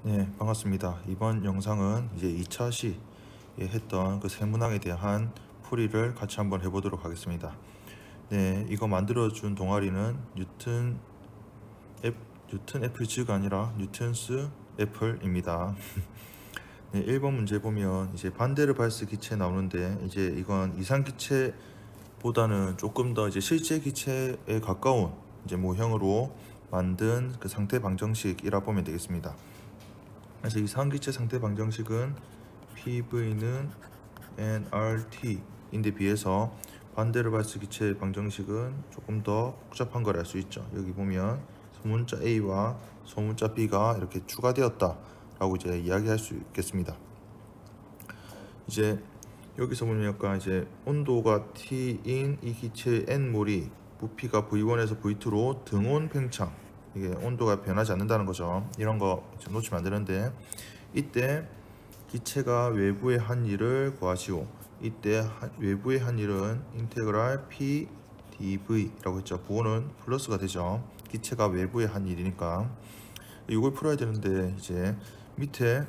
네, 반갑습니다. 이번 영상은 이제 2차 시에 했던 그 세문항에 대한 풀이를 같이 한번 해보도록 하겠습니다. 네, 이거 만들어준 동아리는 뉴튼 애플즈가 아니라 뉴턴스 애플입니다. 네, 1번 문제 보면 이제 반데르발스 기체 나오는데 이제 이건 이상 기체보다는 조금 더 이제 실제 기체에 가까운 이제 모형으로 만든 그 상태 방정식이라 보면 되겠습니다. 그래서 이상기체 상태 방정식은 PV는 nRT인데 비해서 반데르발스 기체 방정식은 조금 더 복잡한 걸 알 수 있죠. 여기 보면 소문자 A와 소문자 B가 이렇게 추가되었다 라고 이제 이야기할 수 있겠습니다. 이제 여기서 보면 약간 이제 온도가 T인 이 기체의 N몰이 부피가 V1에서 V2로 등온 팽창, 이게 온도가 변하지 않는다는 거죠. 이런 거 놓치면 안 되는데, 이때 기체가 외부의 한 일을 구하시오. 이때 외부의 한 일은 인테그랄 P dV라고 했죠. 부호는 플러스가 되죠. 기체가 외부의 한 일이니까 이걸 풀어야 되는데, 이제 밑에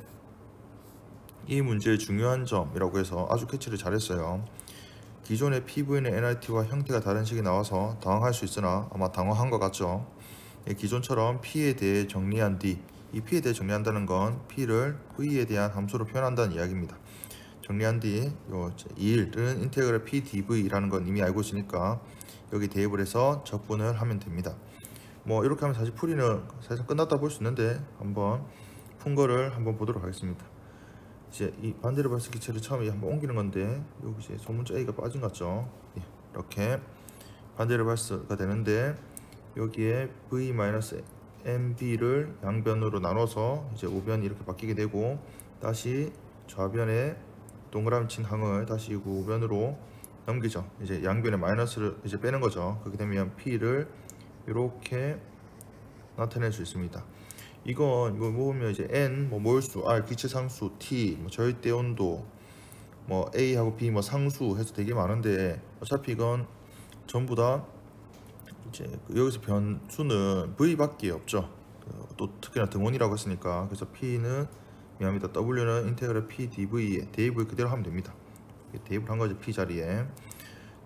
이 문제의 중요한 점이라고 해서 아주 캐치를 잘했어요. 기존의 PV는 nRT와 형태가 다른 식이 나와서 당황할 수 있으나 아마 당황한 것 같죠. 기존처럼 P에 대해 정리한 뒤, 이 P에 대해 정리한다는 건 P를 V에 대한 함수로 표현한다는 이야기입니다. 정리한 뒤 이 일은 인테그럴 P dV라는 건 이미 알고 있으니까 여기 대입을 해서 적분을 하면 됩니다. 뭐 이렇게 하면 사실 풀이는 사실 끝났다 볼 수 있는데, 한번 푼 거를 한번 보도록 하겠습니다. 이제 이 반데르발스 기체를 처음에 한번 옮기는 건데, 여기 이제 소문자 A가 빠진 것 같죠. 이렇게 반데르발스가 되는데, 여기에 V-MB를 양변으로 나눠서 이제 우변이 이렇게 바뀌게 되고, 다시 좌변에 동그라미 친 항을 다시 우변으로 넘기죠. 이제 양변에 마이너스를 이제 빼는 거죠. 그렇게 되면 P를 이렇게 나타낼 수 있습니다. 이건 뭐 보면 이제 n 뭐 몰수, r 기체 상수, t 뭐 절대 온도, 뭐 a하고 b 뭐 상수 해서 되게 많은데, 어차피 이건 전부 다 이제 여기서 변수는 v밖에 없죠. 또 특히나 등원이라고 했으니까. 그래서 p는 미안합니다. w는 인테그럴 p dv에 대입을 그대로 하면 됩니다. 대입을 한 거죠. p 자리에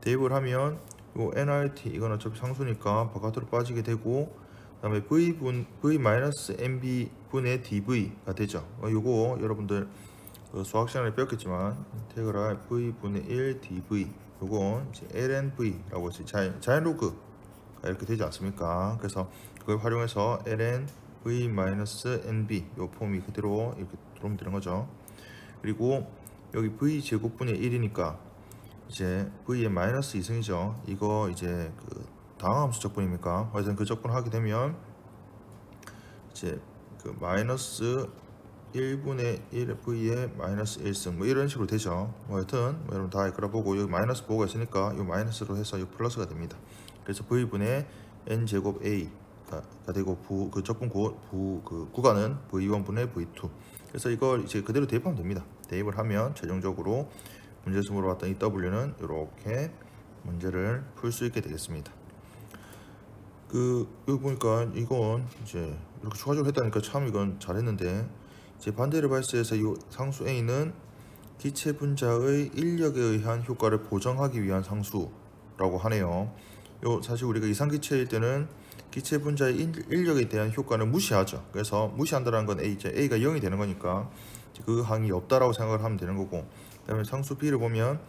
대입을 하면 요 nRT 이건 어차피 상수니까 바깥으로 빠지게 되고, 그 다음에 v-mb 분의 dv가 되죠. 요거 여러분들 수학 시간에 배웠겠지만 인테그랄 v 분의 1 dv, 요건 이제 lnv라고 해서 자연 로그가 이렇게 되지 않습니까? 그래서 그걸 활용해서 ln v-nb 요 폼이 그대로 이렇게 들어오면 되는 거죠. 그리고 여기 v 제곱분의 1이니까 이제 v의 마이너스 2승이죠. 이거 이제 그 다항함수 적분입니까? 하여튼 그 적분 하게 되면 이제 그 마이너스 1분의 1 v의 마이너스 1승 뭐 이런 식으로 되죠. 뭐 하여튼 뭐 여러분 다 그려보고, 여기 마이너스 보호가 있으니까 이 마이너스로 해서 이 플러스가 됩니다. 그래서 v분의 n 제곱 a가 되고, 그 적분 구간은 v1분의 v2. 그래서 이걸 이제 그대로 대입하면 됩니다. 대입을 하면 최종적으로 문제에서 물어봤던 이 w는 이렇게 문제를 풀 수 있게 되겠습니다. 여기 보니까 이건 이제 이렇게 추가적으로 했다니까 참 이건 잘했는데, 이제 반데르발스에서 이 상수 A는 기체 분자의 인력에 의한 효과를 보정하기 위한 상수라고 하네요. 사실 우리가 이상기체일 때는 기체 분자의 인력에 대한 효과는 무시하죠. 그래서 무시한다는 건 A가 0이 되는 거니까 그 항이 없다라고 생각을 하면 되는 거고, 그 다음에 상수 B를 보면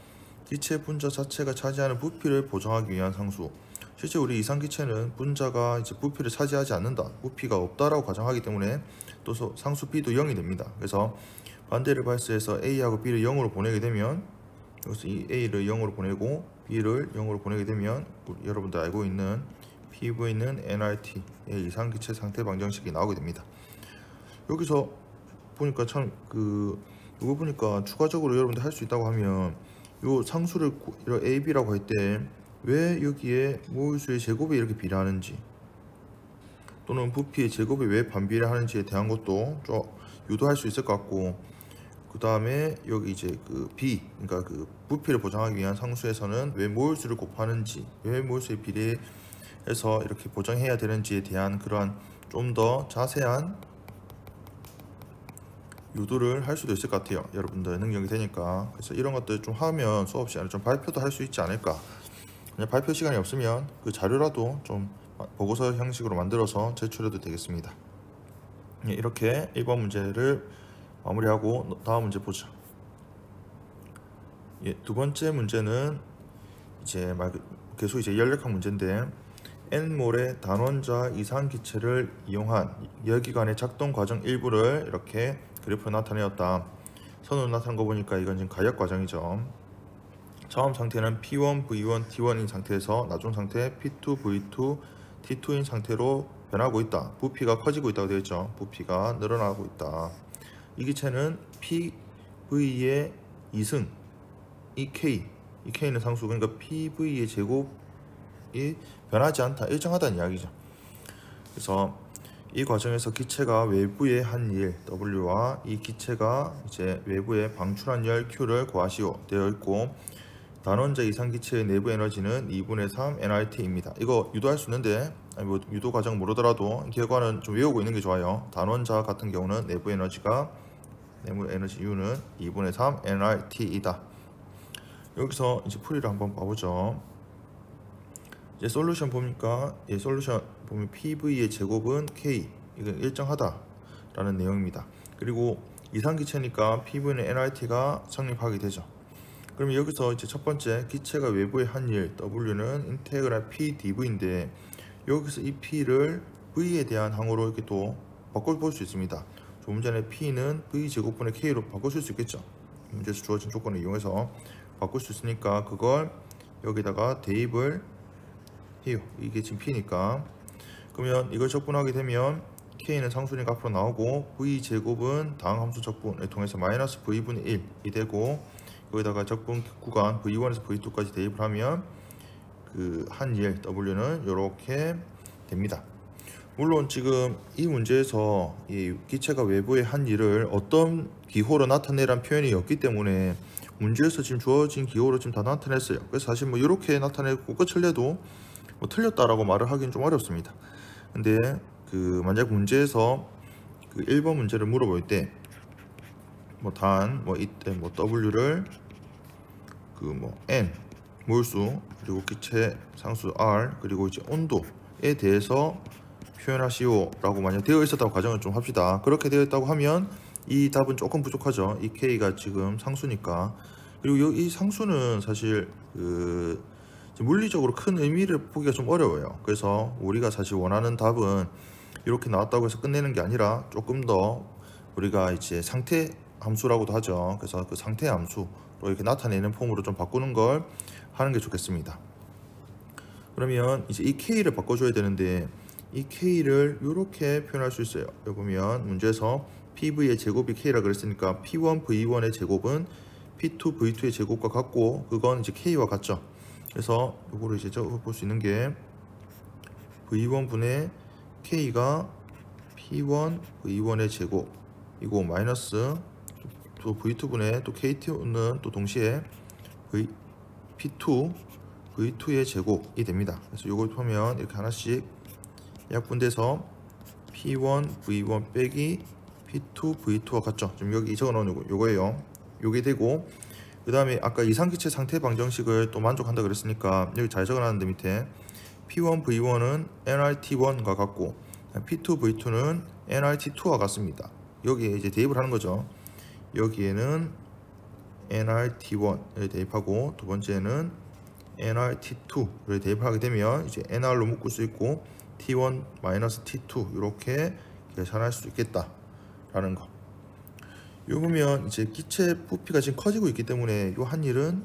기체 분자 자체가 차지하는 부피를 보정하기 위한 상수. 실제 우리 이상기체는 분자가 이제 부피를 차지하지 않는다, 부피가 없다라고 가정하기 때문에 또 상수 B도 0이 됩니다. 그래서 반데르발스에서 A하고 B를 0으로 보내게 되면, 여기서 이 A를 0으로 보내고 B를 0으로 보내게 되면 여러분들 알고 있는 PV는 nRT의 이상기체 상태 방정식이 나오게 됩니다. 여기서 보니까 참 이거 보니까 추가적으로 여러분들 할 수 있다고 하면, 요 상수를 A, B라고 할 때 왜 여기에 모유수의 제곱이 이렇게 비례하는지, 또는 부피의 제곱이 왜 반비례하는지에 대한 것도 좀 유도할 수 있을 것 같고, 그 다음에 여기 이제 B, 그러니까 그 부피를 보정하기 위한 상수에서는 왜 모유수를 곱하는지, 왜 모유수에 비례해서 이렇게 보정해야 되는지에 대한 그러한 좀 더 자세한 유도를 할 수도 있을 것 같아요. 여러분들 능력이 되니까. 그래서 이런 것들 좀 하면 수업 시간에 좀 발표도 할 수 있지 않을까. 그냥 발표 시간이 없으면 그 자료라도 좀 보고서 형식으로 만들어서 제출해도 되겠습니다. 예, 이렇게 1번 문제를 마무리하고 다음 문제 보죠. 예, 두 번째 문제는 이제 계속 이제 연력학 문제인데, N몰의 단원자 이상 기체를 이용한 열기관의 작동 과정 일부를 이렇게 그래프로 나타내었다. 선으로 나타난 거 보니까 이건 지금 가역 과정이죠. 처음 상태는 P1, V1, T1인 상태에서 나중 상태 P2, V2, T2인 상태로 변하고 있다. 부피가 커지고 있다고 되어 있죠. 부피가 늘어나고 있다. 이 기체는 PV의 2승, 이 K는 상수, 그러니까 PV의 제곱이 변하지 않다, 일정하다는 이야기죠. 그래서 이 과정에서 기체가 외부의 한 일 W와 이 기체가 이제 외부에 방출한 열 Q를 구하시오 되어 있고, 단원자 이상 기체의 내부 에너지는 2분의 3 nRT입니다. 이거 유도할 수 있는데 뭐 유도 과정 모르더라도 결과는 좀 외우고 있는 게 좋아요. 단원자 같은 경우는 내부 에너지 U는 2분의 3 nRT이다. 여기서 이제 풀이를 한번 봐보죠. 이제 솔루션 보니까 솔루션 보면 PV의 제곱은 K, 이건 일정하다라는 내용입니다. 그리고 이상 기체니까 PV는 nRT가 성립하게 되죠. 그러면 여기서 이제 첫 번째 기체가 외부의 한 일 W는 인테그랄 PdV인데, 여기서 이 P를 V에 대한 항으로 이렇게 또 바꿔볼 수 있습니다. 조금 전에 P는 V 제곱분의 K로 바꿔줄 수 있겠죠. 문제에서 주어진 조건을 이용해서 바꿀 수 있으니까 그걸 여기다가 대입을 해요. 이게 지금 P니까. 그러면 이걸 적분하게 되면 K는 상수니까 앞으로 나오고, V 제곱은 다음 함수 적분을 통해서 마이너스 V분의 1이 되고, 여기다가 적분 구간 V1에서 V2까지 대입을 하면 그 한 일 W는 이렇게 됩니다. 물론 지금 이 문제에서 이 기체가 외부의 한 일을 어떤 기호로 나타내란 표현이 없기 때문에 문제에서 지금 주어진 기호로 지금 다 나타냈어요. 그래서 사실 뭐 이렇게 나타내고 끝을 내도 뭐 틀렸다라고 말을 하기는 좀 어렵습니다. 근데 그 만약 문제에서 그 1번 문제를 물어볼 때 이때 W를 N 몰수, 그리고 기체 상수 R, 그리고 이제 온도에 대해서 표현하시오 라고 만약 되어 있었다고 가정을 좀 합시다. 그렇게 되어 있다고 하면 이 답은 조금 부족하죠. 이 K가 지금 상수니까. 그리고 이 상수는 사실 물리적으로 큰 의미를 보기가 좀 어려워요. 그래서 우리가 사실 원하는 답은 이렇게 나왔다고 해서 끝내는 게 아니라 조금 더 우리가 이제 상태 함수라고도 하죠. 그래서 그 상태 함수로 이렇게 나타내는 폼으로 좀 바꾸는 걸 하는 게 좋겠습니다. 그러면 이제 이 K를 바꿔줘야 되는데, 이 K를 이렇게 표현할 수 있어요. 여기 보면 문제에서 PV의 제곱이 K라 그랬으니까 P1 V1의 제곱은 P2 V2의 제곱과 같고, 그건 이제 K와 같죠. 그래서 이거를 이제 적어볼 수 있는 게 V1분의 K가 P1 V1의 제곱이고, 마이너스 또 V2분의 또 K2는 또 동시에 P2 V2의 제곱이 됩니다. 그래서 이걸 보면 이렇게 하나씩 약분돼서 P1 V1 빼기 P2 V2와 같죠. 지금 여기 적어놓은 요거예요. 요게 되고, 그 다음에 아까 이상기체 상태 방정식을 또 만족한다 그랬으니까 여기 잘 적어놨는데 밑에 P1 V1은 nRT1과 같고 P2 V2는 nRT2와 같습니다. 여기에 이제 대입을 하는 거죠. 여기에는 nRT1을 대입하고, 두 번째는 nRT2를 대입하게 되면 이제 nR로 묶을 수 있고 T1 마이너스 T2 이렇게 계산할 수 있겠다라는 거. 요 보면 이제 기체 부피가 지금 커지고 있기 때문에 요 한 일은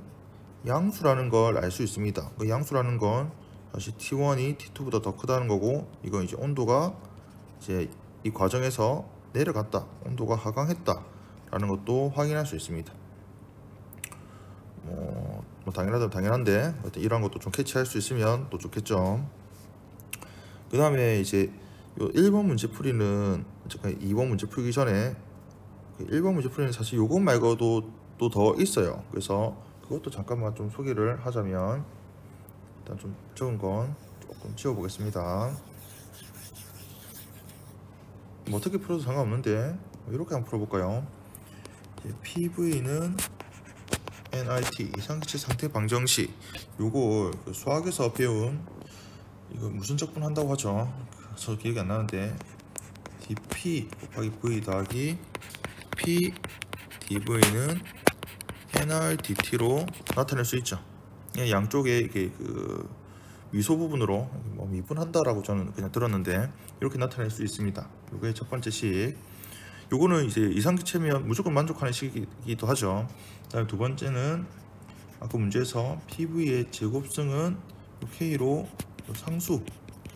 양수라는 걸 알 수 있습니다. 그 양수라는 건 사실 T1이 T2보다 더 크다는 거고, 이건 이제 온도가 이제 이 과정에서 내려갔다, 온도가 하강했다 라는 것도 확인할 수 있습니다. 뭐 당연하다면 당연한데 이런 것도 좀 캐치할 수 있으면 또 좋겠죠. 그 다음에 이제 요 1번 문제 풀이는, 잠깐 2번 문제 풀기 전에 1번 문제 풀이는 사실 요것 말고도 또 더 있어요. 그래서 그것도 잠깐만 좀 소개를 하자면, 일단 좀 적은 건 조금 지워보겠습니다. 뭐 어떻게 풀어도 상관없는데 이렇게 한번 풀어볼까요? PV는 NRT 이상기체 상태 방정식, 요거 수학에서 배운 이거 무슨 적분 한다고 하죠? 저 기억이 안 나는데 dp 곱하기 v 더하기 p dv는 nr/dt로 나타낼 수 있죠. 양쪽에 이게 그 미소 부분으로 뭐 미분한다라고 저는 그냥 들었는데 이렇게 나타낼 수 있습니다. 이게 첫 번째 식. 요거는 이제 이상기체면 무조건 만족하는 식이기도 하죠. 그다음에 두 번째는 아까 문제에서 PV의 제곱승은 K로 상수,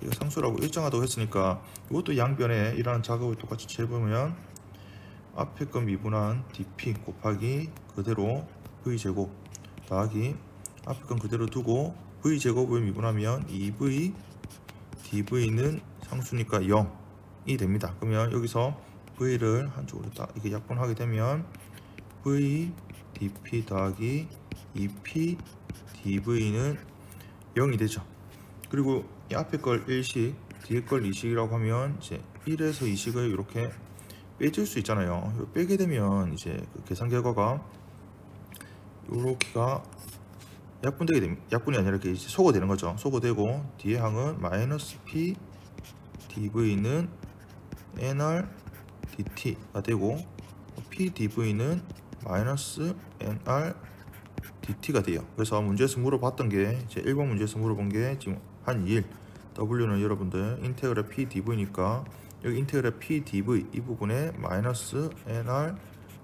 이거 상수라고 일정하다고 했으니까 이것도 양변에 일하는 작업을 똑같이 해보면 앞에 거 미분한 dp 곱하기 그대로 v제곱 더하기 앞에 건 그대로 두고 v제곱을 미분하면 2v dv는 상수니까 0이 됩니다. 그러면 여기서 v를 한쪽으로 딱 이렇게 약분하게 되면 v dp 더하기 2p dv는 0이 되죠. 그리고 이 앞에 걸 1식 뒤에 걸 2식이라고 하면 이제 1에서 2식을 이렇게 빼줄 수 있잖아요. 빼게 되면 이제 그 계산 결과가 요렇게가 약분되게 됩니다. 약분이 아니라 이렇게 이제 소거되는 거죠. 소거되고 뒤에 항은 마이너스 p dv는 nr dt가 되고 p dv는 마이너스 nr dt가 돼요. 그래서 문제에서 물어봤던 게 이제 1번 문제에서 물어본 게 지금 한 2일 w는 여러분들 인테그랄 p dv니까 여기 인테그랄 p dv 이 부분에 마이너스 nr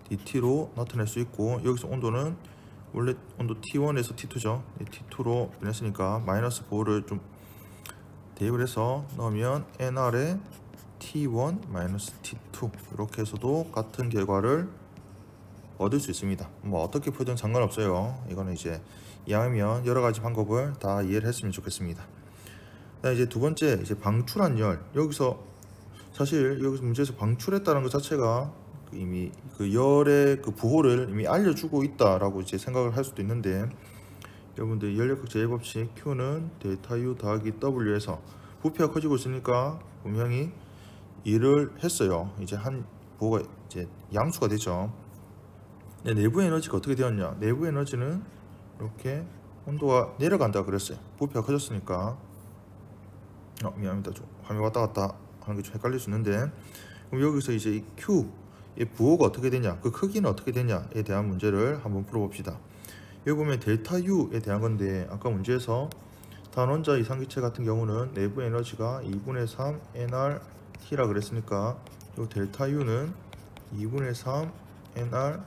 dt로 나타낼 수 있고, 여기서 온도는 원래 온도 T1에서 T2죠. T2로 변했으니까 마이너스 4를 좀 대입을 해서 넣으면 nr에 T1 마이너스 T2 이렇게 해서도 같은 결과를 얻을 수 있습니다. 뭐 어떻게 풀든 상관없어요. 이거는 이제 이해하면 여러 가지 방법을 다 이해를 했으면 좋겠습니다. 그다음 이제 두 번째, 이제 방출한 열. 여기서 사실 여기서 문제에서 방출했다는 것 자체가 이미 그 열의 그 부호를 이미 알려주고 있다라고 이제 생각을 할 수도 있는데, 여러분들 열역학 제1법칙 Q는 델타 U 더하기 W에서 부피가 커지고 있으니까 분명히 일을 했어요. 이제 한 부호가 이제 양수가 되죠. 내부 에너지가 어떻게 되었냐? 내부 에너지는 이렇게 온도가 내려간다 그랬어요. 부피가 커졌으니까. 미안합니다. 좀 화면 왔다 갔다 하는 게 좀 헷갈릴 수 있는데, 그럼 여기서 이제 이 Q의 부호가 어떻게 되냐, 그 크기는 어떻게 되냐에 대한 문제를 한번 풀어봅시다. 여기 보면 델타 U에 대한 건데, 아까 문제에서 단원자 이상기체 같은 경우는 내부 에너지가 2분의 3 nRT라 그랬으니까 이 델타 U는 2분의 3 nR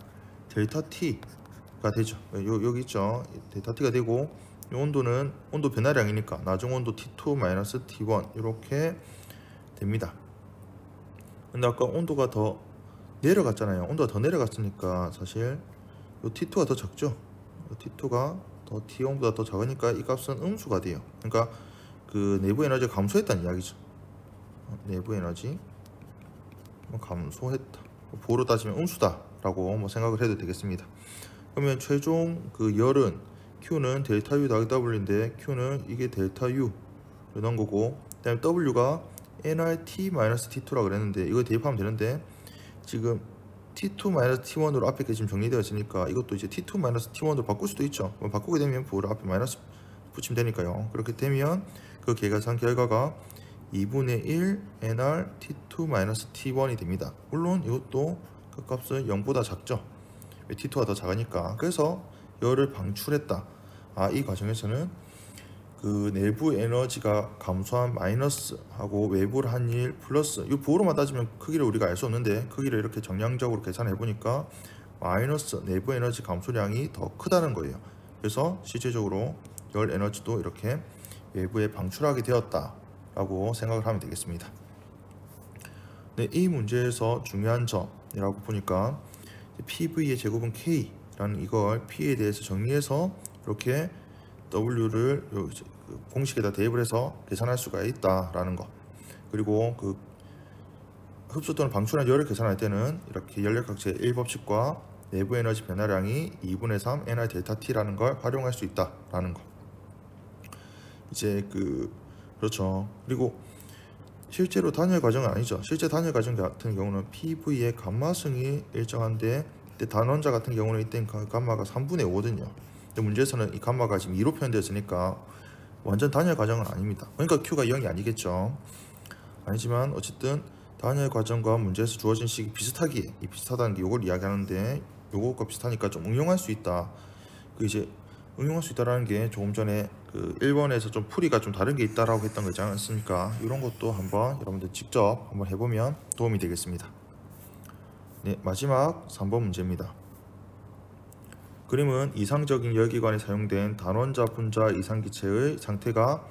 델타 T가 되죠. 여기 있죠. 델타 T가 되고, 이 온도는 온도 변화량이니까 나중 온도 T2 마이너스 T1 이렇게 됩니다. 근데 아까 온도가 더 내려갔잖아요. 온도가 더 내려갔으니까 사실 이 T2가 더 작죠. T2가 더 T1보다 더 작으니까 이 값은 음수가 돼요. 그러니까 그 내부 에너지가 감소했다는 이야기죠. 내부 에너지 감소했다. 보로 따지면 음수다라고 뭐 생각을 해도 되겠습니다. 그러면 최종 그 열은 Q는 델타 U 더하기 W인데, Q는 이게 델타 U를 넣은 거고, 그 다음에 W가 nRT-T2라고 그랬는데 이거 대입하면 되는데, 지금 T2-T1으로 앞에 게 지금 정리되어 있으니까 이것도 이제 T2-T1으로 바꿀 수도 있죠. 바꾸게 되면 부호를 앞에 마이너스 붙이면 되니까요. 그렇게 되면 그 계산 결과가 2분의 1 nR-T2-T1이 됩니다. 물론 이것도 그 값은 0보다 작죠. T2가 더 작으니까. 그래서 열을 방출했다. 이 과정에서는 그 내부 에너지가 감소한 마이너스 하고 외부를 한 일 플러스, 이 부호로만 따지면 크기를 우리가 알 수 없는데 크기를 이렇게 정량적으로 계산해 보니까 마이너스 내부 에너지 감소량이 더 크다는 거예요. 그래서 실제적으로 열 에너지도 이렇게 외부에 방출하게 되었다 라고 생각을 하면 되겠습니다. 네, 이 문제에서 중요한 점이라고 보니까 PV의 제곱은 K라는 이걸 P에 대해서 정리해서 이렇게 W를 공식에다 대입을 해서 계산할 수가 있다라는 거, 그리고 그 흡수 또는 방출한 열을 계산할 때는 이렇게 열역학 제1법칙과 내부 에너지 변화량이 2분의 3 nR 델타 T라는 걸 활용할 수 있다라는 거. 이제 그렇죠. 그리고 실제로 단열 과정은 아니죠. 실제 단열 과정 같은 경우는 PV의 감마승이 일정한데 근데 단원자 같은 경우는 이때 감마가 3분의 5거든요. 근데 문제에서는 이 감마가 지금 2로 표현되었으니까 완전 단열 과정은 아닙니다. 그러니까 Q가 0이 아니겠죠. 아니지만 어쨌든 단열 과정과 문제에서 주어진 식이 비슷하기에, 이 비슷하다는 게 이걸 이야기하는데, 요것과 비슷하니까 좀 응용할 수 있다. 그 이제 응용할 수 있다라는 게 조금 전에 그 1번에서 좀 풀이가 좀 다른 게 있다라고 했던 거 있지 않습니까? 이런 것도 한번 여러분들 직접 한번 해보면 도움이 되겠습니다. 네, 마지막 3번 문제입니다. 그림은 이상적인 열기관에 사용된 단원자 분자 이상기체의 상태가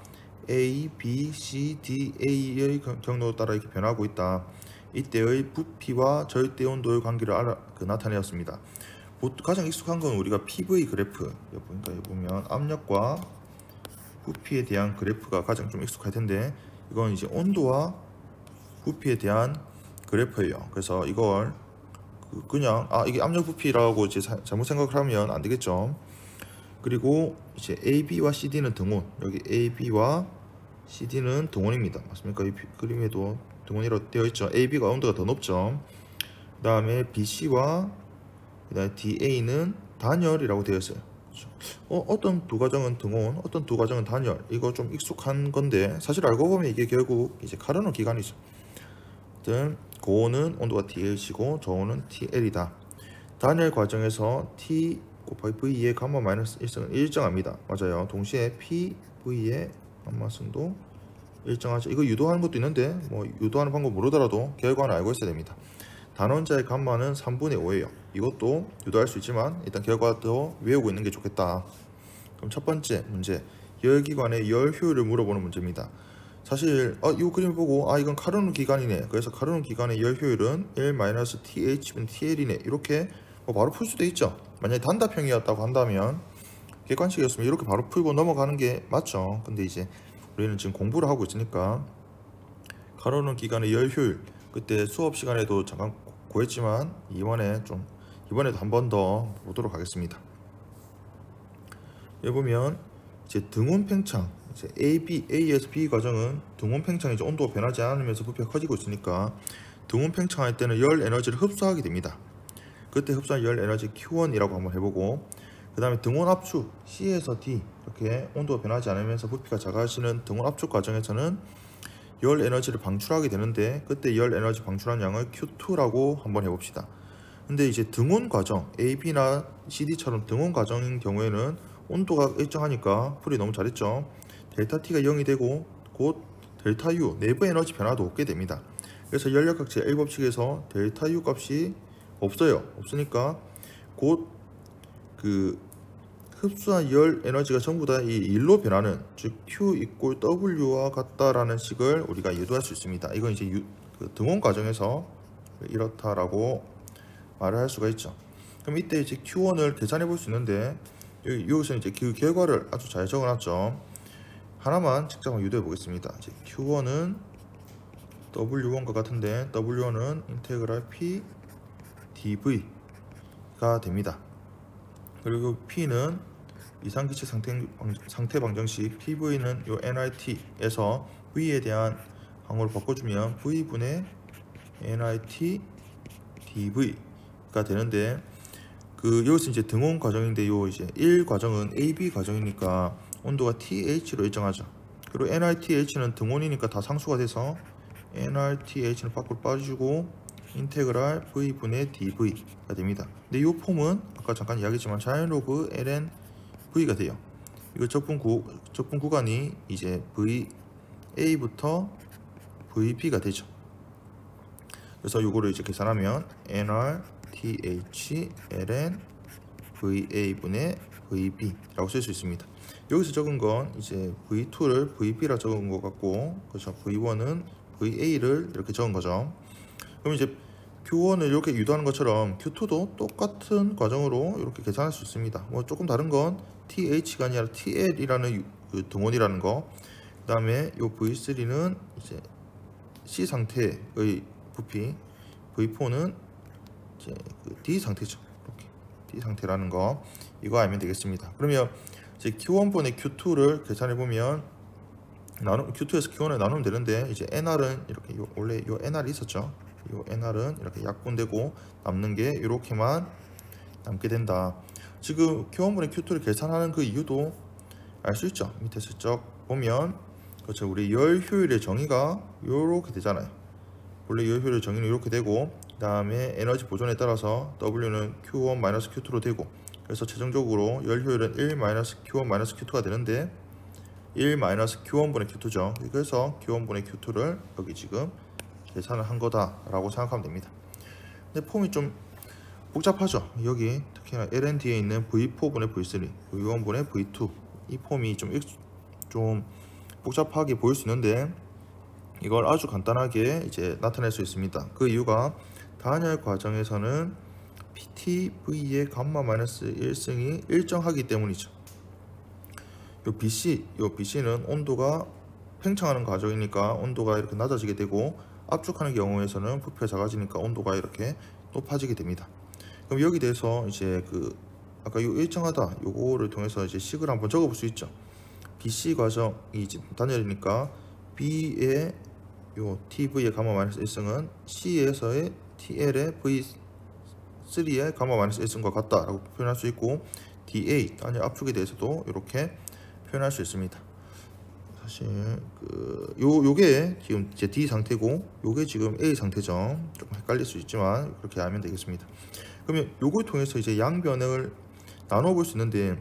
A, B, C, D, A의 경로에 따라 이렇게 변하고 있다. 이때의 부피와 절대 온도의 관계를 나타내었습니다. 가장 익숙한 건 우리가 PV 그래프, 그러니까 여기 보면 압력과 부피에 대한 그래프가 가장 좀 익숙할 텐데, 이건 이제 온도와 부피에 대한 그래프예요. 그래서 이걸 그냥 이게 압력 부피라고 이제 잘못 생각을 하면 안 되겠죠. 그리고 이제 AB와 CD는 등온, 여기 AB와 CD는 등온입니다. 맞습니까? 이 그림에도 등온이라고 되어 있죠. AB가 온도가 더 높죠. 그 다음에 BC와 그다음에 DA는 단열이라고 되어 있어요. 그렇죠? 어떤 두 과정은 등온, 어떤 두 과정은 단열. 이거 좀 익숙한 건데 사실 알고 보면 이게 결국 이제 카르노 기간이죠. 아무튼 고온은 온도가 TH고 저온은 TL이다. 단열 과정에서 T 곱하기 V의 감마 마이너스 1승은 일정합니다. 맞아요. 동시에 PV의 감마승도 일정하죠. 이거 유도하는 것도 있는데 뭐 유도하는 방법 모르더라도 결과는 알고 있어야 됩니다. 단원자의 감마는 3분의 5예요. 이것도 유도할 수 있지만 일단 결과도 외우고 있는 게 좋겠다. 그럼 첫 번째 문제, 열기관의 열 효율을 물어보는 문제입니다. 사실 이 그림 보고 이건 카르노 기간이네. 그래서 카르노 기간의 열 효율은 1-TH분 TL이네. 이렇게 바로 풀 수도 있죠. 만약에 단답형이었다고 한다면, 객관식이었으면 이렇게 바로 풀고 넘어가는 게 맞죠. 근데 이제 우리는 지금 공부를 하고 있으니까 카르노 기간의 열 효율, 그때 수업 시간에도 잠깐 구했지만 이번에도 한 번 더 보도록 하겠습니다. 여기 보면 이제 등온 팽창, 이제 A에서 B 과정은 등온 팽창이 이제 온도가 변하지 않으면서 부피가 커지고 있으니까 등온 팽창할 때는 열 에너지를 흡수하게 됩니다. 그때 흡수한 열 에너지 Q1이라고 한번 해보고, 그 다음에 등온 압축 C에서 D, 이렇게 온도가 변하지 않으면서 부피가 작아지는 등온 압축 과정에서는 열 에너지를 방출하게 되는데, 그때 열 에너지 방출한 양을 Q2라고 한번 해봅시다. 근데 이제 등온 과정, AB나 CD처럼 등온 과정인 경우에는 온도가 일정하니까 풀이 너무 잘했죠. 델타 T가 0이 되고 곧 델타 U 내부 에너지 변화도 없게 됩니다. 그래서 연력학제 1법칙에서 델타 U 값이 없으니까 곧 그 흡수한 열 에너지가 전부 다 이 1로 변하는, 즉 Q 이꼴 W와 같다라는 식을 우리가 유도할 수 있습니다. 이건 이제 그 등온 과정에서 이렇다라고 말을 할 수가 있죠. 그럼 이때 이제 Q1을 계산해 볼 수 있는데, 여기서 이제 그 결과를 아주 잘 적어놨죠. 하나만 직접 한번 유도해 보겠습니다. 이제 Q1은 W1과 같은데 W1은 인테그랄 P dV가 됩니다. 그리고 P는 이상기체 상태 방정식 PV는 요 NIT에서 V에 대한 항으로 바꿔주면 V분의 NIT dV가 되는데, 여기서 이제 등온 과정인데 요 이제 1 과정은 AB 과정이니까 온도가 TH로 일정하죠. 그리고 NITH는 등온이니까 다 상수가 돼서 NRTH는 밖으로 빠지고 인테그랄 V분의 dV가 됩니다. 근데 이 폼은 아까 잠깐 이야기했지만 자연로그 ln V가 돼요. 이거 적분 구간이 이제 VA부터 VB가 되죠. 그래서 이거를 이제 계산하면 NRTH ln VA분의 VB라고 쓸 수 있습니다. 여기서 적은 건 이제 V2를 VB라 적은 것 같고, 그렇죠. V1은 VA를 이렇게 적은 거죠. 그럼 이제 Q1을 이렇게 유도하는 것처럼 Q2도 똑같은 과정으로 이렇게 계산할 수 있습니다. 뭐 조금 다른 건 TH가 아니라 TL이라는 그 등온이라는 거. 그 다음에 이 V3는 이제 C 상태의 부피, V4는 이제 그 D 상태죠. 이렇게 D 상태라는 거, 이거 알면 되겠습니다. 그러면 이제 Q1분의 Q2를 계산해 보면 Q2에서 Q1을 나누면 되는데, 이제 NR은 이렇게 원래 요 NR이 있었죠. 요 NR은 이렇게 약분되고 남는 게 이렇게만 남게 된다. 지금 Q1분의 Q2를 계산하는 그 이유도 알 수 있죠. 밑에 슬쩍 보면 그렇죠. 우리 열 효율의 정의가 이렇게 되잖아요. 원래 열 효율의 정의는 이렇게 되고, 그 다음에 에너지 보존에 따라서 W는 Q1-Q2로 되고, 그래서 최종적으로 열 효율은 1-Q1-Q2가 되는데 1-Q1분의 Q2죠. 그래서 Q1분의 Q2를 여기 지금 계산을 한 거다라고 생각하면 됩니다. 근데 폼이 좀 복잡하죠. 여기 특히나 LND에 있는 V4분의 V3, V1분의 V2 이 폼이 좀 복잡하게 보일 수 있는데 이걸 아주 간단하게 이제 나타낼 수 있습니다. 그 이유가 단열 과정에서는 PTV의 감마-1승이 일정하기 때문이죠. 요 BC는 온도가 팽창하는 과정이니까 온도가 이렇게 낮아지게 되고, 압축하는 경우에서는 부피가 작아지니까 온도가 이렇게 높아지게 됩니다. 그럼 여기 대해서 이제 아까 요 일정하다 요거를 통해서 이제 식을 한번 적어볼 수 있죠. BC 과정이 이제 단열이니까 B의 요 TV의 감마-1승은 C에서의 TL의 V3의 감마-1승과 같다라고 표현할 수 있고, DA 단열 압축에 대해서도 이렇게 표현할 수 있습니다. 사실 요게 지금 이제 D 상태고 요게 지금 A 상태죠. 조금 헷갈릴 수 있지만 그렇게 알면 되겠습니다. 그러면 요걸 통해서 이제 양변을 나눠 볼 수 있는데,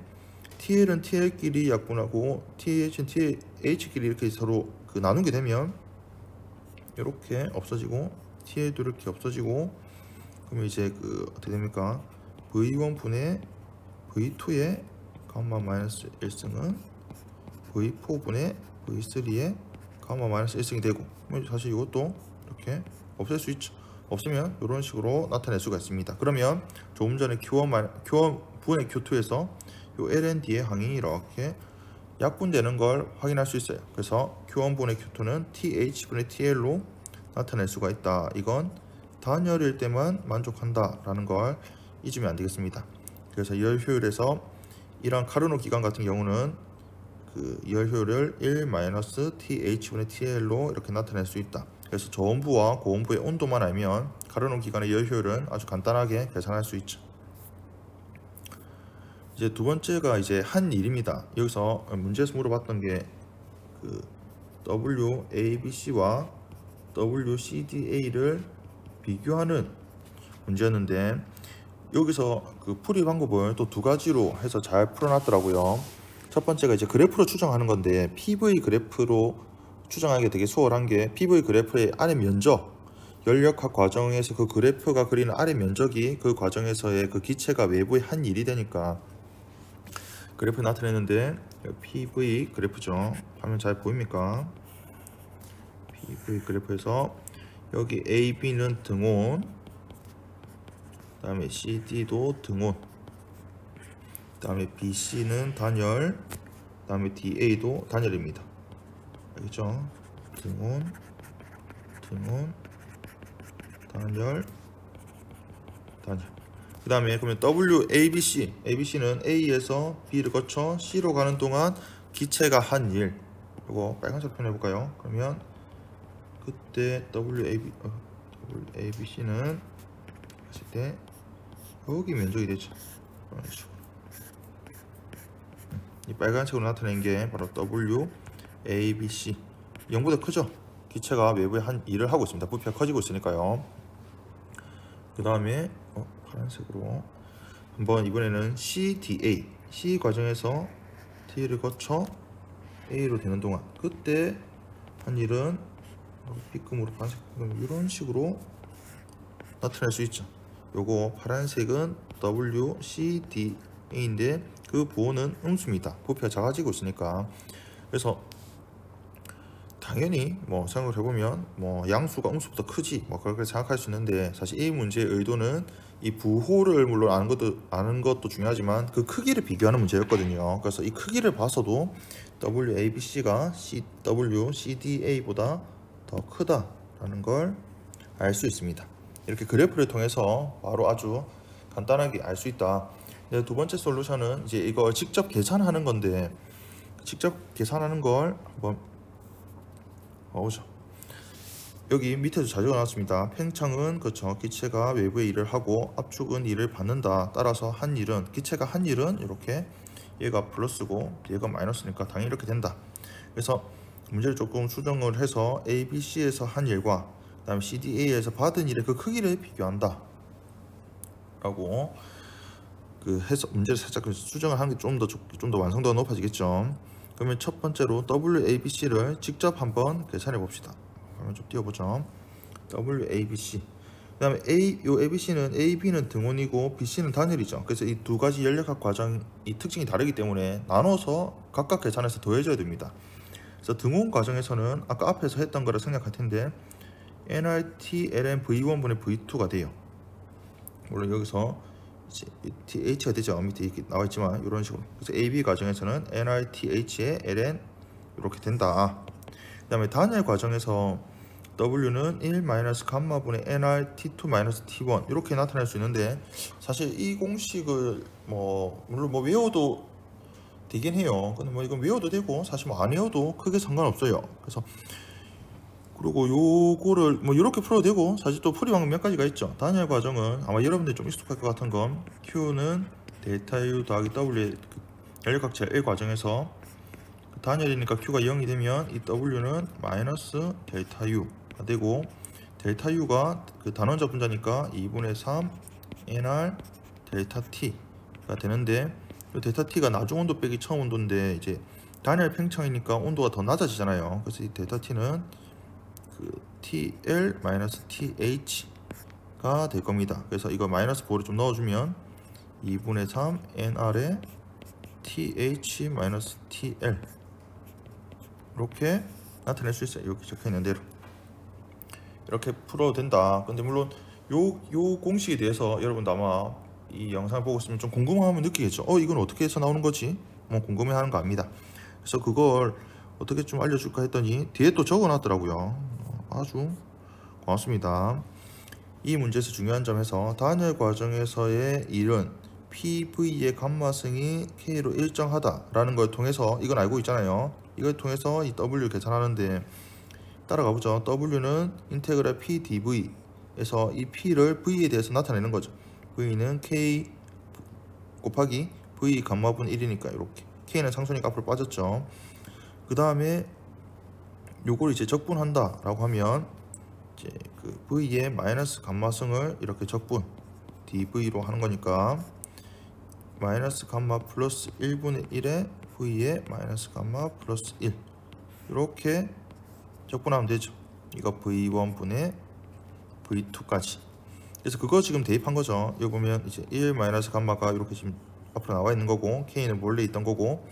TL은 TL끼리 약분하고 TH는 TH끼리 이렇게 서로 나누게 되면 이렇게 없어지고, TL도 이렇게 없어지고, 그러면 이제 어떻게 됩니까? V1분의 V2의 감마-1승은 V4분의 V3의 감마-1승이 되고, 사실 이것도 이렇게 없앨 수 있죠. 없으면 이런 식으로 나타낼 수가 있습니다. 그러면 조금 전에 Q1분의 Q2에서 요 LND의 항이 이렇게 약분되는 걸 확인할 수 있어요. 그래서 Q1분의 Q2는 TH분의 TL로 나타낼 수가 있다. 이건 단열일 때만 만족한다 라는 걸 잊으면 안 되겠습니다. 그래서 열 효율에서 이러한 카르노 기간 같은 경우는 열 효율을 1-TH분의 TL로 이렇게 나타낼 수 있다. 그래서 저온부와 고온부의 온도만 알면 카르노 기간의 열 효율은 아주 간단하게 계산할 수 있죠. 이제 두 번째가 이제 한 일입니다. 여기서 문제에서 물어봤던 게 WABC와 WCDA를 비교하는 문제였는데, 여기서 풀이 방법을 또 두 가지로 해서 잘 풀어놨더라고요. 첫 번째가 이제 그래프로 추정하는 건데, PV 그래프로 추정하기가 되게 수월한 게, PV 그래프의 아래 면적, 열역학 과정에서 그 그래프가 그리는 아래 면적이 그 과정에서의 그 기체가 외부의 한 일이 되니까 그래프 나타내는데, PV 그래프죠. 화면 잘 보입니까? PV 그래프에서 여기 AB는 등온, 그 다음에 CD도 등온, 그 다음에 BC는 단열, 그 다음에 DA도 단열입니다. 알겠죠? 등온, 단열. 그 다음에 그러면 ABC는 A에서 B를 거쳐 C로 가는 동안 기체가 한 일. 이거 빨간색 표현해 볼까요? 그러면 그때 WABC는 했을 때 여기 면적이 되죠. 이런 식으로. 이 빨간색으로 나타낸 게 바로 WABC. 0보다 크죠? 기체가 외부에 한 일을 하고 있습니다. 부피가 커지고 있으니까요. 그 다음에 파란색으로 한번 이번에는 CDA, C 과정에서 T를 거쳐 A로 되는 동안 그때 한 일은 B금으로 파란색 이런 식으로 나타낼 수 있죠. 요거 파란색은 WCDA인데 그 부호는 음수입니다. 부피가 작아지고 있으니까. 그래서 당연히 생각을 해보면 양수가 음수보다 크지 그렇게 생각할 수 있는데, 사실 이 문제의 의도는 이 부호를 물론 아는 것도 중요하지만 그 크기를 비교하는 문제였거든요. 그래서 이 크기를 봐서도 WABC가 WCDA보다 더 크다라는 걸 알 수 있습니다. 이렇게 그래프를 통해서 바로 아주 간단하게 알 수 있다. 두 번째 솔루션은 이제 이걸 직접 계산하는 건데, 직접 계산하는 걸 한번 보죠. 여기 밑에도 잘 적어놨습니다. 팽창은 그쵸, 기체가 외부의 일을 하고 압축은 일을 받는다. 따라서 한 일은, 기체가 한 일은 이렇게 얘가 플러스고 얘가 마이너스니까 당연히 이렇게 된다. 그래서 문제를 조금 수정을 해서 A, B, C에서 한 일과 그 다음에 C, D, A에서 받은 일의 그 크기를 비교한다 라고 그 해서 문제를 살짝 수정을 하는 게 좀 더 완성도가 높아지겠죠. 그러면 첫 번째로 WABC를 직접 한번 계산해 봅시다. 그러면 좀 띄워보죠. WABC. 그 다음에 요 ABC는 AB는 등원이고 BC는 단일이죠. 그래서 이 두 가지 연력학 과정이 특징이 다르기 때문에 나눠서 각각 계산해서 더해줘야 됩니다. 그래서 등원 과정에서는 아까 앞에서 했던 거를 생각할 텐데 nRT ln v1분의 v2가 돼요. 물론 여기서 이제 th가 되죠. 밑에 이렇게 나와 있지만 이런 식으로. 그래서 AB 과정에서는 nRTH의 ln 이렇게 된다. 그 다음에 단일 과정에서 W는 1 감마분의 nRT2 T1 이렇게 나타낼 수 있는데 사실 이 공식을 물론 외워도 되긴 해요. 근데 이건 외워도 되고 사실 안 외워도 크게 상관없어요. 그래서 그리고 요거를 이렇게 풀어도 되고 사실 또 풀이 방법 몇 가지가 있죠. 단일 과정은 아마 여러분들이 좀 익숙할 것 같은 건 Q는 델타 U 더하기 W의 연력학 제1 과정에서 단일이니까 Q가 0이 되면 이 W는 마이너스 델타 U가 되고 델타 U가 그 단원자 분자니까 2분의 3 NR 델타 T가 되는데 델타 T가 나중 온도 빼기 처음 온도인데 이제 단일 팽창이니까 온도가 더 낮아지잖아요. 그래서 이 델타 T는 그 TL-TH가 될 겁니다. 그래서 이거 마이너스 9를 좀 넣어주면 2분의 3 NR의 TH-TL 이렇게 나타낼 수 있어요. 이렇게 적혀있는 대로 이렇게 풀어도 된다. 근데 물론 요 공식에 대해서 여러분도 아마 이 영상을 보고 있으면 좀 궁금하면 느끼겠죠. 이건 어떻게 해서 나오는 거지? 궁금해하는 거 압니다. 그래서 그걸 어떻게 좀 알려줄까 했더니 뒤에 또 적어놨더라고요. 아주 고맙습니다. 이 문제에서 중요한 점에서 단일 과정에서의 일은 PV의 감마승이 K로 일정하다라는 걸 통해서 이건 알고 있잖아요. 이걸 통해서 이 W 계산하는데 따라가 보죠. W는 인테그랄 PdV에서 이 P를 V에 대해서 나타내는 거죠. V는 K 곱하기 V 감마분 1이니까 이렇게 K는 상수니까 앞으로 빠졌죠. 그 다음에 요걸 이제 적분한다 라고 하면 이제 그 V의 마이너스 감마승을 이렇게 적분 dV로 하는 거니까 마이너스 감마 플러스 1분의 1에 V의 마이너스 감마 플러스 1 이렇게 적분하면 되죠. 이거 V1분의 V2까지. 그래서 그거 지금 대입한 거죠. 여기 보면 이제 1 마이너스 감마가 이렇게 지금 앞으로 나와 있는 거고 K는 몰래 있던 거고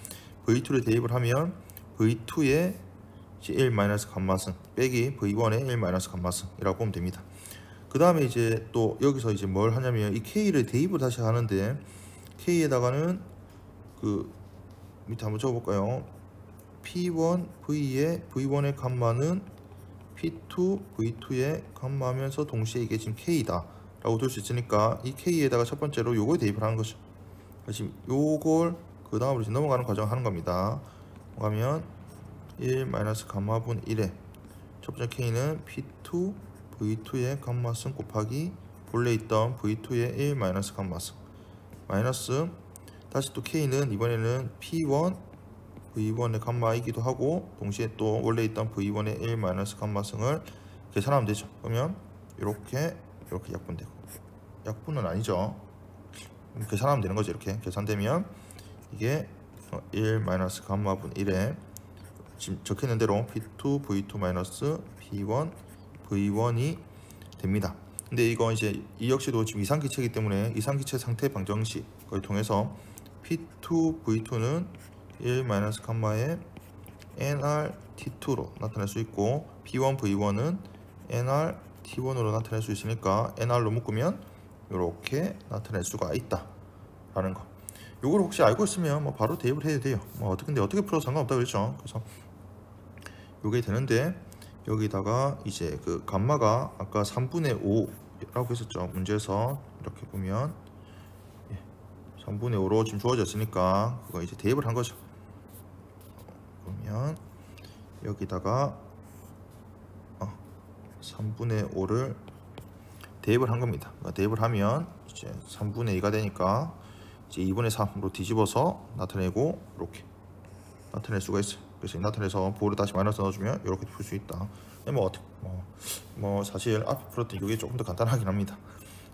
V2를 대입을 하면 V2의 1 마이너스 감마승 빼기 V1의 1 마이너스 감마승이라고 보면 됩니다. 그 다음에 이제 또 여기서 이제 뭘 하냐면 이 K를 대입을 다시 하는데 K에다가는 그 밑에 한번 적어볼까요? P1 V의 V1의 감마는 P2 V2의 감마하면서 동시에 이게 지금 K다 라고 둘 수 있으니까 이 K에다가 첫 번째로 요걸 대입을 하는 거죠. 지금 요걸 그 다음으로 이제 넘어가는 과정을 하는 겁니다. 그러면 1 마이너스 감마분 1에 첫 번째 K는 P2 V2의 감마승 곱하기 본래 있던 V2의 1 마이너스 감마승 마이너스 다시 또 K는 이번에는 P1 V1의 감마이기도 하고 동시에 또 원래 있던 V1의 1 마이너스 감마승을 계산하면 되죠. 그러면 이렇게 약분되고 약분은 아니죠. 계산하면 되는 거죠. 이렇게 계산되면 이게 1 마이너스 감마분 1에 지금 적혀있는 대로 P2 V2 마이너스 P1 V1이 됩니다. 근데 이거 이제 이 역시도 지금 이상기체이기 때문에 이상기체 상태 방정식을 통해서 P2 V2는 1 마이너스 감마의 nRT2로 나타낼 수 있고 P1 V1은 nRT1으로 나타낼 수 있으니까 nR로 묶으면 이렇게 나타낼 수가 있다 라는 거. 요걸 혹시 알고 있으면 바로 대입을 해도 돼요. 어떻게 풀어도 상관없다 그랬죠. 그래서 요게 되는데 여기다가 이제 그 감마가 아까 3분의 5라고 했었죠. 문제에서 이렇게 보면 3분의 5로 지금 주어졌으니까 그거 이제 대입을 한 거죠. 그러면 여기다가 3분의 5를 대입을 한 겁니다. 대입을 하면 이제 3분의 2가 되니까 이제 2분의 3으로 뒤집어서 나타내고 이렇게 나타낼 수가 있어요. 그래서 나타내서 부호를 다시 마이너스 넣어주면 이렇게 풀 수 있다. 뭐 사실 앞에 풀었던 이게 조금 더 간단하긴 합니다.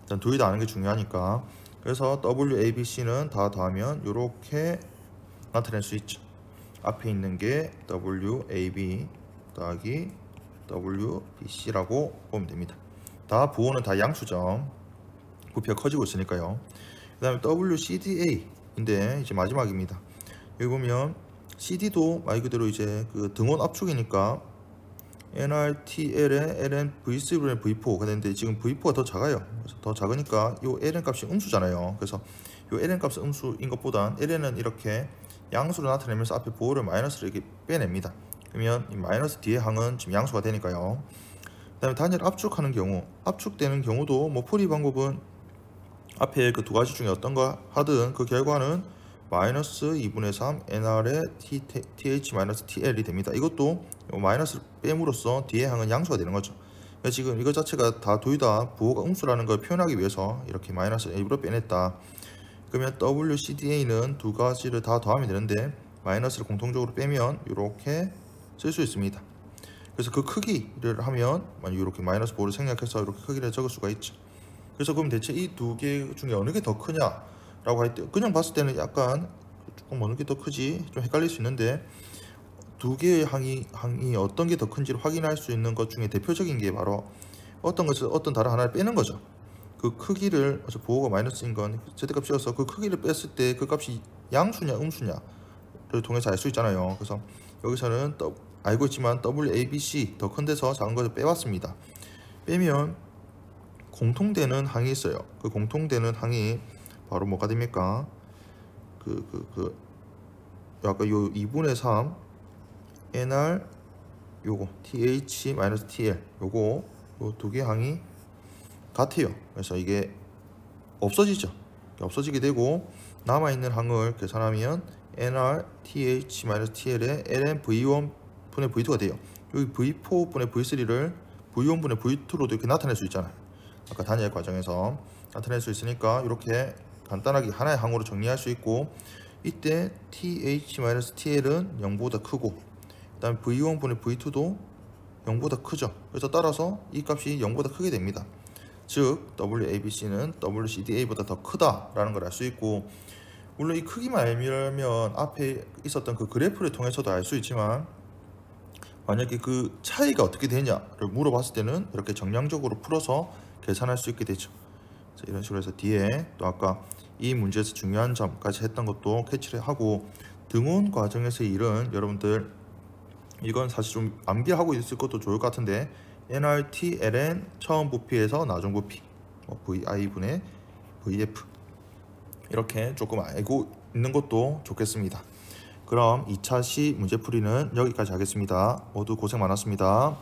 일단 둘 다 아는 게 중요하니까. 그래서 WABC는 다 더하면 이렇게 나타낼 수 있죠. 앞에 있는 게 WAB 더하기 WBC라고 보면 됩니다. 다 부호는 다 양수죠. 부피가 커지고 있으니까요. 그 다음에 WCDA인데 이제 마지막입니다. 여기 보면 CD도 말 그대로 이제 그 등원 압축이니까 NRTL에 ln V3분의 V4가 되는데 지금 V4가 더 작아요. 그래서 더 작으니까 이 ln 값이 음수잖아요. 그래서 이 ln 값은 음수인 것보단 ln은 이렇게 양수로 나타내면서 앞에 부호를 마이너스를 이렇게 빼냅니다. 그러면 이 마이너스 뒤에 항은 지금 양수가 되니까요. 그 다음에 단위를 압축하는 경우, 압축되는 경우도 뭐 풀이 방법은 앞에 그 두 가지 중에 어떤 거 하든 그 결과는 마이너스 2분의 3 NR의 TH-TL이 됩니다. 이것도 마이너스를 빼므로써 뒤에 항은 양수가 되는 거죠. 지금 이거 자체가 다 둘 다 부호가 음수라는 걸 표현하기 위해서 이렇게 마이너스를 일부러 빼냈다. 그러면 WCDA는 두 가지를 다 더하면 되는데 마이너스를 공통적으로 빼면 이렇게 쓸 수 있습니다. 그래서 그 크기를 하면 이렇게 마이너스 부호를 생략해서 이렇게 크기를 적을 수가 있죠. 그래서 그럼 대체 이 두 개 중에 어느 게 더 크냐 라고 할 때 그냥 봤을 때는 약간 조금 어느 게 더 크지 좀 헷갈릴 수 있는데 두 개의 항이 어떤 게 더 큰지를 확인할 수 있는 것 중에 대표적인 게 바로 어떤 것을 어떤 다른 하나를 빼는 거죠. 그 크기를 부호가 마이너스인 건 절대값이어서 그 크기를 뺐을 때 그 값이 양수냐 음수냐를 통해서 알 수 있잖아요. 그래서 여기서는 알고 있지만 WABC 더 큰 데서 작은 것을 빼왔습니다. 빼면 공통되는 항이 있어요. 그 공통되는 항이 바로 뭐가 됩니까? 아까 요 2분의 3 NR 요거 TH-TL 요거 요 두 개 항이 같아요. 그래서 이게 없어지죠. 없어지게 되고 남아있는 항을 계산하면 NR TH-TL의 ln V1분의 V2가 돼요. 여기 V4분의 V3를 V1분의 V2로도 이렇게 나타낼 수 있잖아요. 아까 단위의 과정에서 나타낼 수 있으니까 이렇게 간단하게 하나의 항으로 정리할 수 있고 이때 TH-TL은 0보다 크고 그 다음에 V1분의 V2도 0보다 크죠. 그래서 따라서 이 값이 0보다 크게 됩니다. 즉 WABC는 WCDA보다 더 크다라는 걸 알 수 있고 물론 이 크기만 알면 앞에 있었던 그 그래프를 통해서도 알 수 있지만 만약에 그 차이가 어떻게 되냐를 물어봤을 때는 이렇게 정량적으로 풀어서 계산할 수 있게 되죠. 이런 식으로 해서 뒤에 또 아까 이 문제에서 중요한 점까지 했던 것도 캐치를 하고 등원 과정에서의 일은 여러분들 이건 사실 좀 암기하고 있을 것도 좋을 것 같은데 NRT, LN 처음 부피에서 나중 부피 VI분의 VF 이렇게 조금 알고 있는 것도 좋겠습니다. 그럼 2차 시 문제풀이는 여기까지 하겠습니다. 모두 고생 많았습니다.